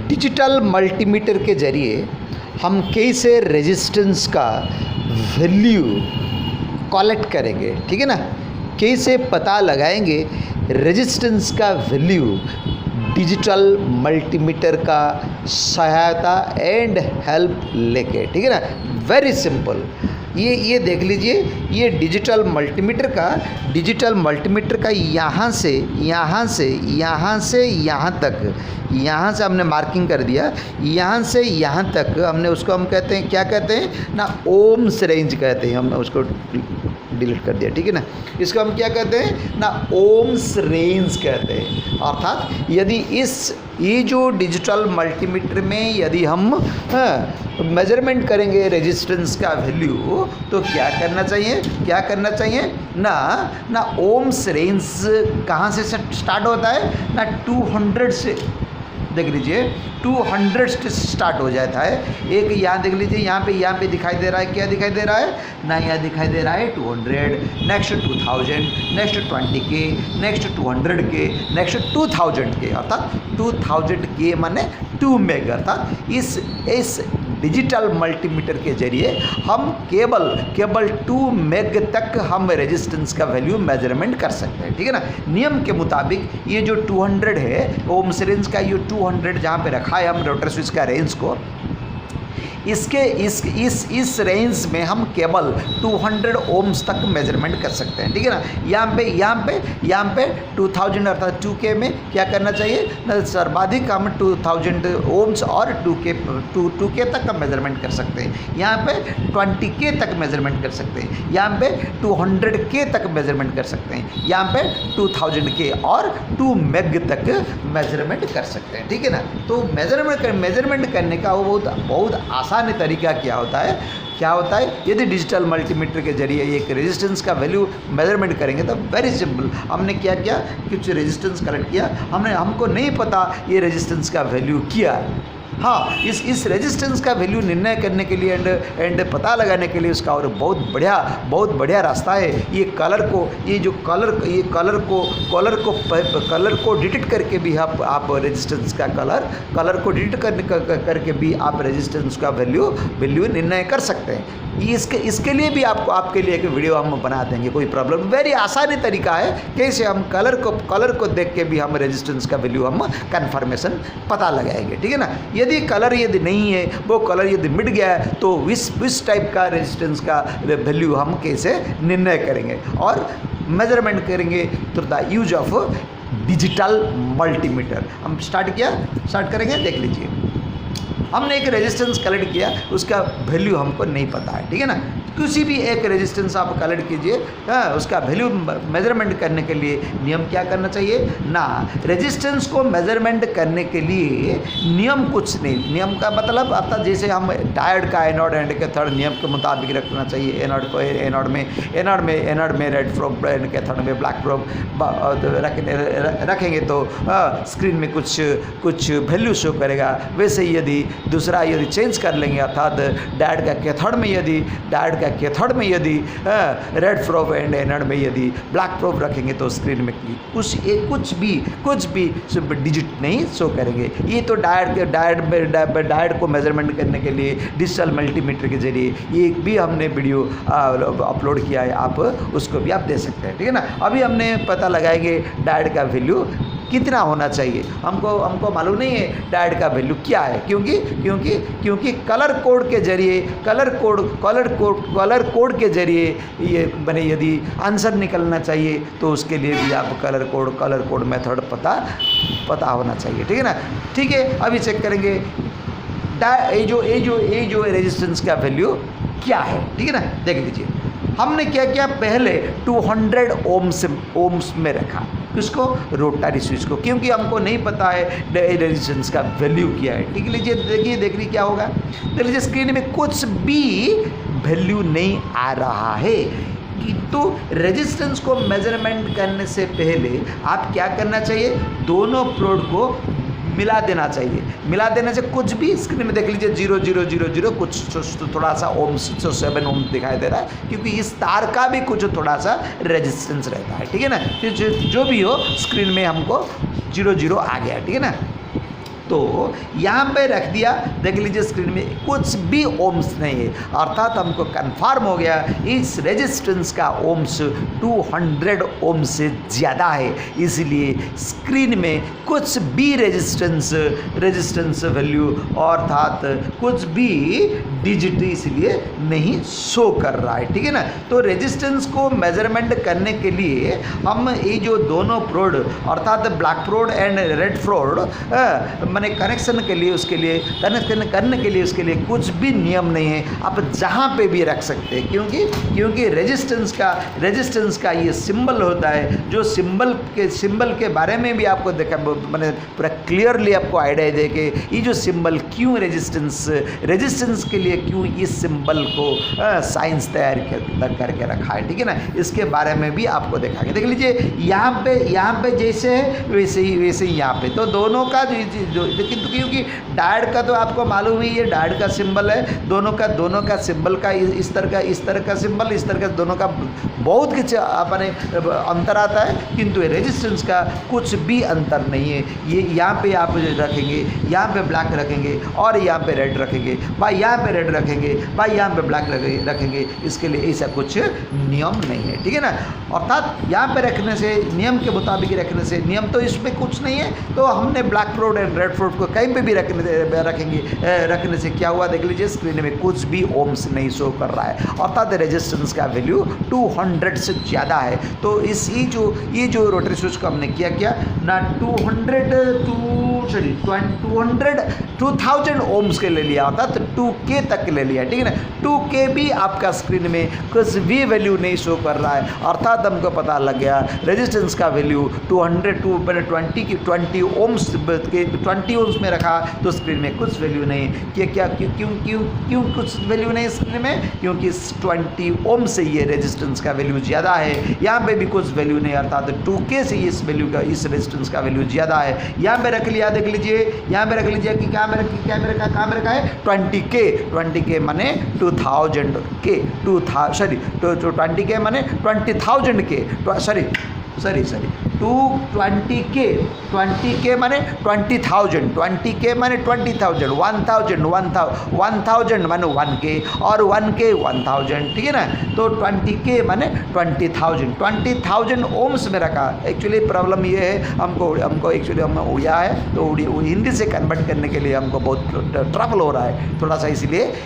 Digital multimeter के ज़रिए हम कैसे रेजिस्टेंस का वैल्यू कलेक्ट करेंगे, ठीक है ना, कैसे पता लगाएंगे रेजिस्टेंस का वैल्यू डिजिटल मल्टीमीटर का सहायता एंड हेल्प लेके, ठीक है ना। वेरी सिंपल, ये देख लीजिए, ये डिजिटल मल्टीमीटर का यहाँ से यहाँ से हमने मार्किंग कर दिया, यहाँ से यहाँ तक हमने उसको हम कहते हैं, क्या कहते हैं ना, ओम्स रेंज कहते हैं, हमने उसको डिलीट कर दिया, ठीक है ना। इसको हम क्या कहते हैं ना, ओम्स रेंज कहते हैं। अर्थात यदि ये जो डिजिटल मल्टीमीटर में यदि हम मेजरमेंट करेंगे रेजिस्टेंस का वैल्यू, तो क्या करना चाहिए ना ओम्स रेंज कहाँ से स्टार्ट होता है ना, 200 से, देख लीजिए 200 से स्टार्ट हो जाता है। एक यहाँ देख लीजिए, यहाँ पे दिखाई दे रहा है, क्या दिखाई दे रहा है ना, यहाँ दिखाई दे रहा है 200, next 2000, next 20K, next 200K, next 2000K, अर्थात 2000K माने 2 मेग। अर्थात इस डिजिटल मल्टीमीटर के जरिए हम केवल 2 मेग तक हम रेजिस्टेंस का वैल्यू मेजरमेंट कर सकते हैं, ठीक है ना। नियम के मुताबिक ये जो 200 है ओम्स रेंज का, ये 200 जहाँ पे रखा है हम रोटर स्विच का रेंज को, इस रेंज में हम केवल 200 ओम्स तक मेजरमेंट कर सकते हैं, ठीक है ना। यहाँ पे 2000 अर्थात 2K में क्या करना चाहिए ना, सर्वाधिक हम 2000 ओम्स और 2K तक का मेजरमेंट कर सकते हैं। यहाँ पे 20K तक मेजरमेंट कर सकते हैं, यहाँ पे 200K तक मेजरमेंट कर सकते हैं, यहाँ पे 2000K और 2 मेग तक मेजरमेंट कर सकते हैं, ठीक है ना। तो मेजरमेंट करने का वो बहुत आसान तरीका क्या होता है, यदि डिजिटल मल्टीमीटर के जरिए एक रेजिस्टेंस का वैल्यू मेजरमेंट करेंगे तो वेरी सिंपल, हमने क्या किया, कुछ रेजिस्टेंस कलेक्ट किया, हमको नहीं पता ये रेजिस्टेंस का वैल्यू क्या है। हाँ, इस रेजिस्टेंस का वैल्यू निर्णय करने के लिए एंड पता लगाने के लिए उसका और बहुत बढ़िया रास्ता है। ये कलर को डिटेक्ट करके भी आप रेजिस्टेंस का कलर को डिटेक्ट करके भी आप रेजिस्टेंस का वैल्यू निर्णय कर सकते हैं। इसके लिए भी आपके लिए एक वीडियो हम बना देंगे, कोई प्रॉब्लम, वेरी आसानी तरीका है कैसे हम कलर को देख के भी हम रेजिस्टेंस का वैल्यू हम कन्फर्मेशन पता लगाएंगे, ठीक है ना। यदि नहीं है, वो कलर यदि मिट गया है, तो इस टाइप का रेजिस्टेंस का वैल्यू हम कैसे निर्णय करेंगे और मेजरमेंट करेंगे through the use of digital multimeter. हम स्टार्ट करेंगे, देख लीजिए, हमने एक रेजिस्टेंस कलेक्ट किया, उसका वैल्यू हमको नहीं पता है, ठीक है ना। किसी भी एक रेजिस्टेंस आप कलेक्ट कीजिए, उसका वैल्यू मेजरमेंट करने के लिए नियम क्या करना चाहिए ना, रेजिस्टेंस को मेजरमेंट करने के लिए नियम कुछ नहीं, नियम का मतलब अर्थात जैसे हम डायोड का एनोड एंड कैथोड नियम के मुताबिक रखना चाहिए। एनोड को एनोड में रेड प्रोब एंड कैथोड में ब्लैक प्रोब रखेंगे तो स्क्रीन में कुछ वैल्यू शो करेगा। वैसे ही यदि चेंज कर लेंगे, अर्थात डायोड का कैथोड में यदि रेड प्रोब एंड एनोड में यदि ब्लैक प्रोब रखेंगे तो स्क्रीन में कुछ भी डिजिट नहीं शो करेंगे। ये तो डायोड को मेजरमेंट करने के लिए डिजिटल मल्टीमीटर के जरिए ये भी हमने वीडियो अपलोड किया है, आप उसको भी आप दे सकते हैं, ठीक है ना। अभी हमने पता लगाएंगे डायोड का वैल्यू कितना होना चाहिए। हमको मालूम नहीं है डायोड का वैल्यू क्या है, क्योंकि कलर कोड के जरिए ये बने, यदि आंसर निकलना चाहिए तो उसके लिए भी आप कलर कोड मेथड पता होना चाहिए, ठीक है ना। ठीक है, अभी चेक करेंगे ये जो रेजिस्टेंस का वैल्यू क्या है, ठीक है ना। देख लीजिए, हमने क्या किया, पहले 200 ओम्स में रखा, किसको, रोटरी स्विच को, क्योंकि हमको नहीं पता है रेजिस्टेंस का वैल्यू क्या है। ठीक लीजिए, देखिए क्या होगा, देख लीजिए स्क्रीन में कुछ भी वैल्यू नहीं आ रहा है। तो रेजिस्टेंस को मेजरमेंट करने से पहले आप क्या करना चाहिए, दोनों प्रोड को मिला देना चाहिए। मिला देने से कुछ भी स्क्रीन में देख लीजिए 0000 कुछ थोड़ा सा ओम्स 7 ओम दिखाई दे रहा है, क्योंकि इस तार का भी कुछ थोड़ा सा रेजिस्टेंस रहता है, ठीक है ना। जो भी हो स्क्रीन में हमको 00 आ गया, ठीक है ना। तो यहाँ पे रख दिया, देख लीजिए स्क्रीन में कुछ भी ओम्स नहीं है, अर्थात हमको कंफर्म हो गया इस रेजिस्टेंस का ओम्स 200 ओम से ज़्यादा है, इसलिए स्क्रीन में कुछ भी रेजिस्टेंस वैल्यू अर्थात कुछ भी डिजिट इसलिए नहीं शो कर रहा है, ठीक है ना। तो रेजिस्टेंस को मेजरमेंट करने के लिए हम ये जो दोनों प्रोड अर्थात ब्लैक प्रोड एंड रेड प्रोड मैंने कनेक्शन के लिए उसके लिए कनेक्शन करने के लिए उसके लिए कुछ भी नियम नहीं है, आप जहाँ पे भी रख सकते हैं, क्योंकि रेजिस्टेंस का ये सिंबल होता है, जो सिंबल के बारे में भी आपको देखा मैंने पूरा क्लियरली आपको आइडिया दे के ये जो सिंबल क्यों रेजिस्टेंस के लिए क्यों इस सिंबल को साइंस तैयार करके रखा है, ठीक है ना। इसके बारे में भी आपको देखा देख लीजिए यहाँ पे जैसे है वैसे ही यहाँ पे, तो दोनों का क्योंकि डायोड का तो आपको मालूम ही है, डायोड का सिंबल है, दोनों का सिंबल का इस तरह का सिंबल, इस तरह का दोनों का बहुत कुछ अपने अंतर आता है, किंतु रेजिस्टेंस का कुछ भी अंतर नहीं है। ये यहाँ पे आप रखेंगे, यहाँ पे ब्लैक रखेंगे और यहाँ पे रेड रखेंगे, भाई यहाँ पे रेड रखेंगे, भाई यहाँ पे ब्लैक रखेंगे, इसके लिए ऐसा कुछ नियम नहीं है, ठीक है ना। अर्थात यहाँ पे रखने से नियम के मुताबिक रखने से, नियम तो इसमें कुछ नहीं है, तो हमने ब्लैक प्रोड एंड रेड प्रोड को कहीं पे भी रखने से क्या हुआ, देख लीजिए स्क्रीन में कुछ भी ओम्स नहीं शो कर रहा है, अर्थात रेजिस्टेंस का वैल्यू 200 से ज़्यादा है। तो ये जो रोटरी स्विच को हमने किया ना 2000 ओम्स के ले लिया, अर्थात 2K तक ले लिया, ठीक है ना। 2K भी आपका स्क्रीन में कुछ भी वैल्यू नहीं शो कर रहा है, अर्थात हमको पता लग गया रेजिस्टेंस का वैल्यू 20 ओम्स में रखा तो स्क्रीन में कुछ वैल्यू नहीं है। क्यों कुछ वैल्यू नहीं स्क्रीन में, क्योंकि 20 ओम से ये रेजिस्टेंस का वैल्यू ज़्यादा है, यहाँ पे भी कुछ वैल्यू नहीं, अर्थात 2K से इस रेजिस्टेंस का वैल्यू ज़्यादा है। यहाँ पे रख लिया, देख लीजिए यहाँ पे रख लीजिए कि कहाँ में रखा है 20K माने 2000K 20K माने 20,000K सॉरी 20K माने 20,000, 20K माने 20,000, 1,000 माने 1K और 1K 1,000, ठीक है ना। तो 20K माने 20,000 ओम्स में रखा। एक्चुअली प्रॉब्लम ये है हमको एक्चुअली हम उड़िया है, तो हिंदी से कन्वर्ट करने के लिए हमको बहुत ट्रबल हो रहा है थोड़ा सा,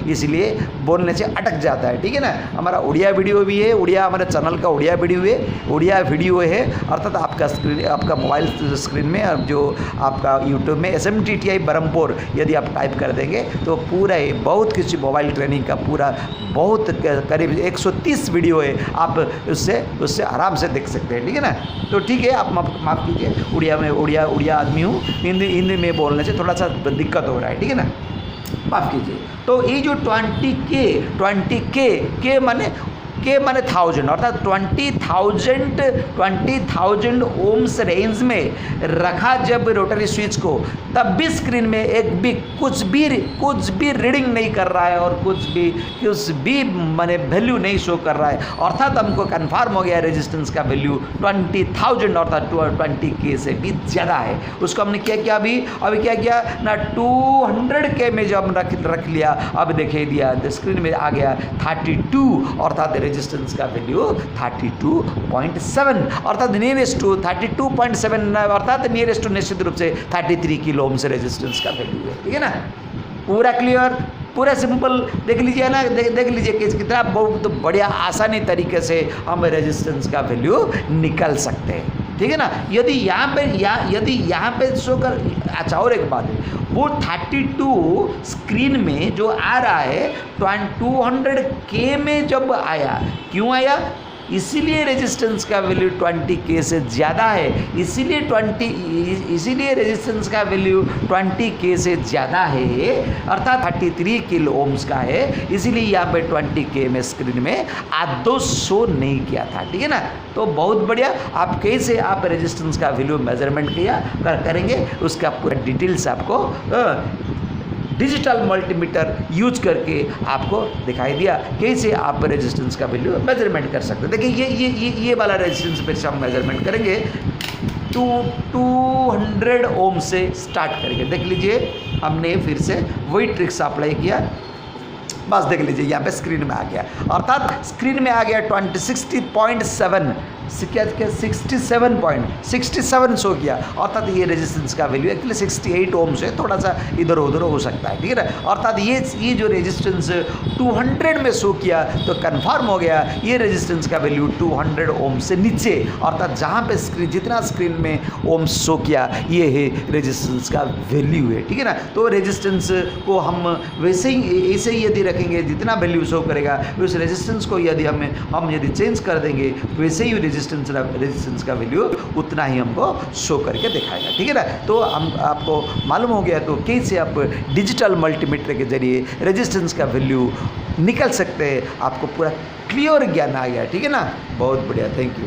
इसलिए बोलने से अटक जाता है, ठीक है ना। हमारा उड़िया वीडियो भी है, हमारे चैनल का उड़िया वीडियो है, अर्थात आपका मोबाइल स्क्रीन में जो आपका यूट्यूब में SMTTI बरहमपुर यदि आप टाइप कर देंगे तो पूरा बहुत किसी मोबाइल ट्रेनिंग का पूरा बहुत करीब 130 वीडियो है, आप उससे आराम से देख सकते हैं, ठीक है ना। तो ठीक है, आप माफ़ कीजिए, उड़िया आदमी हूँ, हिंदी में बोलने से थोड़ा सा दिक्कत हो रहा है, ठीक है ना, माफ़ कीजिए। तो ये जो 20K माने माने 1000, अर्थात 20,000 ओम्स रेंज में रखा जब रोटरी स्विच को, तब भी स्क्रीन में कुछ भी रीडिंग नहीं कर रहा है और कुछ भी माने वैल्यू नहीं शो कर रहा है, अर्थात हमको कन्फर्म हो गया रेजिस्टेंस का वैल्यू 20,000 अर्थात 20K से भी ज़्यादा है। उसको हमने क्या अभी क्या किया ना 200K में जब रख लिया, अब देखिए दिया स्क्रीन में आ गया 32, अर्थात रेजिस्टेंस का वैल्यू 32.7 अर्थात नियरेस्ट टू 32.7 अर्थात नियरेस्ट टू निश्चित रूप से 33 किलो ओम से रेजिस्टेंस का वैल्यू है, ठीक है ना। पूरा क्लियर, पूरा सिंपल देख लीजिए ना, देख लीजिए कि कितना बहुत बढ़िया आसानी तरीके से हम रेजिस्टेंस का वैल्यू निकल सकते हैं, ठीक है ना। यदि यहाँ पे शो कर, अच्छा और एक बात है, वो 32 स्क्रीन में जो आ रहा है 200K में जब आया, क्यों आया, इसीलिए रेजिस्टेंस का वैल्यू 20K से ज़्यादा है, इसीलिए रेजिस्टेंस का वैल्यू 20K से ज़्यादा है, अर्थात 33 किलो ओम्स का है, इसीलिए यहाँ पे 20K में स्क्रीन में आदो शो नहीं किया था, ठीक है ना। तो बहुत बढ़िया, आप कैसे आप रेजिस्टेंस का वैल्यू मेजरमेंट करेंगे उसका पूरा डिटेल्स आपको डिजिटल मल्टीमीटर यूज करके आपको दिखाई दिया कैसे आप रेजिस्टेंस का वैल्यू मेजरमेंट कर सकते हैं। देखिए ये वाला रेजिस्टेंस पे हम मेजरमेंट करेंगे, 200 ओम से स्टार्ट करेंगे। देख लीजिए हमने फिर से वही ट्रिक्स अप्लाई किया, बस देख लीजिए यहाँ पे स्क्रीन में आ गया, अर्थात स्क्रीन में आ गया 2060.7 67 शो किया, अर्थात ये रेजिस्टेंस का वैल्यू एक्चुअली 68 ओम से थोड़ा सा इधर उधर हो सकता है, ठीक है ना। अर्थात ये जो रेजिस्टेंस 200 में शो किया तो कंफर्म हो गया ये रेजिस्टेंस का वैल्यू 200 ओम से नीचे, अर्थात जहाँ पे स्क्रीन जितना स्क्रीन में ओम शो किया ये है रेजिस्टेंस का वैल्यू है, ठीक है ना। तो रेजिस्टेंस को हम वैसे ही ऐसे ही यदि रखेंगे जितना वैल्यू शो करेगा उस रेजिस्टेंस को यदि हम यदि चेंज कर देंगे वैसे ही रेजिस्टेंस का वैल्यू उतना ही हमको शो करके दिखाएगा, ठीक है ना। तो हम आपको मालूम हो गया तो कैसे आप डिजिटल मल्टीमीटर के जरिए रेजिस्टेंस का वैल्यू निकल सकते हैं, आपको पूरा क्लियर ज्ञान आ गया, ठीक है ना। बहुत बढ़िया, थैंक यू।